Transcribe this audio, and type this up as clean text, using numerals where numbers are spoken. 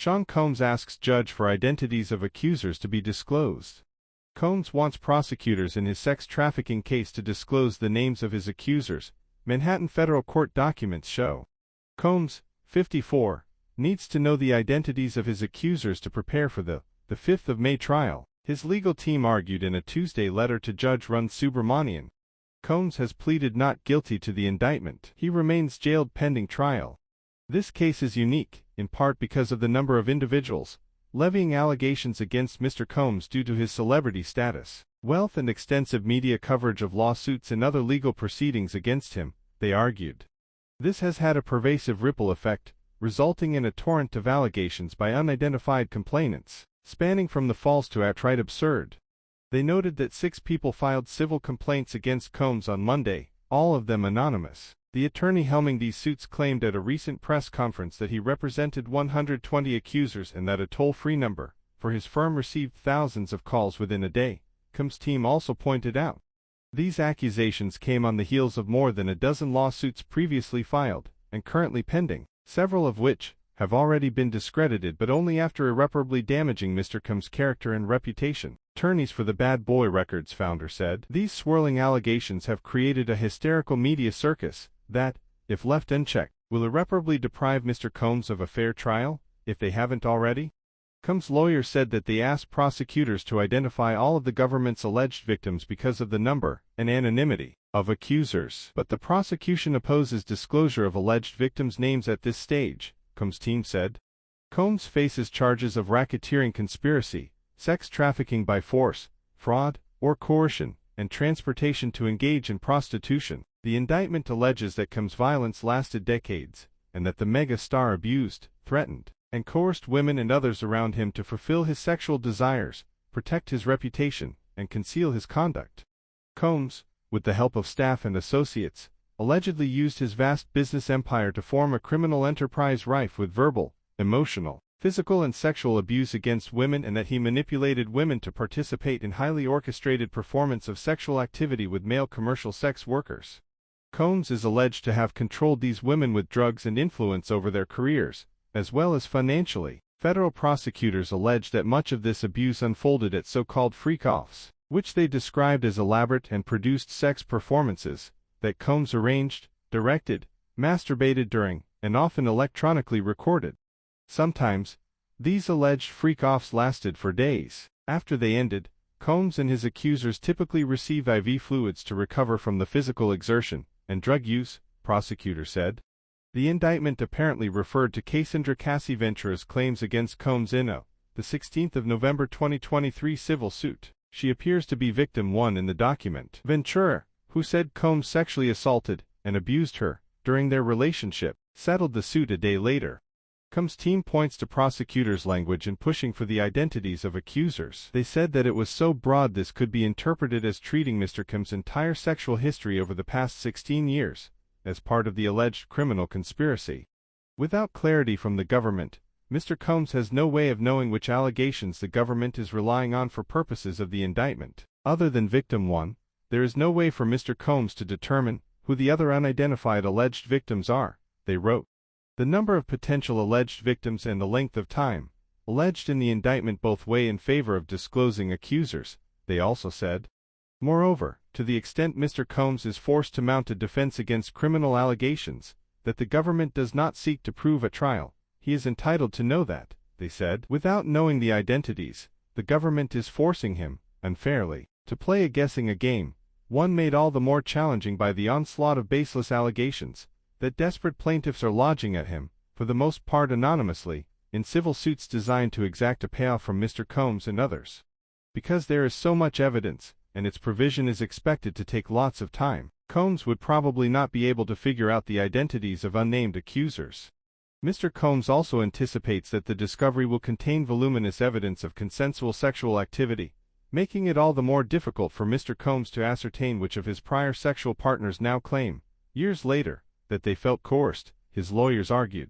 Sean Combs asks judge for identities of accusers to be disclosed. Combs wants prosecutors in his sex trafficking case to disclose the names of his accusers, Manhattan federal court documents show. Combs, 54, needs to know the identities of his accusers to prepare for the 5th of May trial, his legal team argued in a Tuesday letter to Judge Run Subramanian. Combs has pleaded not guilty to the indictment. He remains jailed pending trial. This case is unique, in part because of the number of individuals levying allegations against Mr. Combs due to his celebrity status, wealth and extensive media coverage of lawsuits and other legal proceedings against him, they argued. This has had a pervasive ripple effect, resulting in a torrent of allegations by unidentified complainants, spanning from the false to outright absurd. They noted that 6 people filed civil complaints against Combs on Monday, all of them anonymous. The attorney helming these suits claimed at a recent press conference that he represented 120 accusers and that a toll-free number for his firm received thousands of calls within a day, Combs' team also pointed out. These accusations came on the heels of more than a dozen lawsuits previously filed and currently pending, several of which have already been discredited but only after irreparably damaging Mr. Combs' character and reputation. Attorneys for the Bad Boy Records founder said, "These swirling allegations have created a hysterical media circus that, if left unchecked, will irreparably deprive Mr. Combs of a fair trial, if they haven't already." Combs' lawyers said that they asked prosecutors to identify all of the government's alleged victims because of the number and anonymity of accusers. But the prosecution opposes disclosure of alleged victims' names at this stage, Combs' team said. Combs faces charges of racketeering conspiracy, sex trafficking by force, fraud, or coercion, and transportation to engage in prostitution. The indictment alleges that Combs' violence lasted decades, and that the mega star abused, threatened, and coerced women and others around him to fulfill his sexual desires, protect his reputation, and conceal his conduct. Combs, with the help of staff and associates, allegedly used his vast business empire to form a criminal enterprise rife with verbal, emotional, physical and sexual abuse against women, and that he manipulated women to participate in highly orchestrated performance of sexual activity with male commercial sex workers. Combs is alleged to have controlled these women with drugs and influence over their careers, as well as financially. Federal prosecutors allege that much of this abuse unfolded at so-called freak-offs, which they described as elaborate and produced sex performances that Combs arranged, directed, masturbated during, and often electronically recorded. Sometimes, these alleged freak-offs lasted for days. After they ended, Combs and his accusers typically receive IV fluids to recover from the physical exertion and drug use, prosecutors said. The indictment apparently referred to Cassandra Cassie Ventura's claims against Combs in the 16th of November 2023 civil suit. She appears to be victim 1 in the document. Ventura, who said Combs sexually assaulted and abused her during their relationship, settled the suit a day later. Combs' team points to prosecutors' language in pushing for the identities of accusers. They said that it was so broad this could be interpreted as treating Mr. Combs' entire sexual history over the past 16 years as part of the alleged criminal conspiracy. Without clarity from the government, Mr. Combs has no way of knowing which allegations the government is relying on for purposes of the indictment. Other than victim 1, there is no way for Mr. Combs to determine who the other unidentified alleged victims are, they wrote. The number of potential alleged victims and the length of time alleged in the indictment both weigh in favor of disclosing accusers, they also said. Moreover, to the extent Mr. Combs is forced to mount a defense against criminal allegations that the government does not seek to prove at trial, he is entitled to know that, they said. Without knowing the identities, the government is forcing him, unfairly, to play a guessing game, one made all the more challenging by the onslaught of baseless allegations that desperate plaintiffs are lodging at him, for the most part anonymously, in civil suits designed to exact a payoff from Mr. Combs and others. Because there is so much evidence, and its provision is expected to take lots of time, Combs would probably not be able to figure out the identities of unnamed accusers. Mr. Combs also anticipates that the discovery will contain voluminous evidence of consensual sexual activity, making it all the more difficult for Mr. Combs to ascertain which of his prior sexual partners now claim, years later, that they felt coerced, his lawyers argued.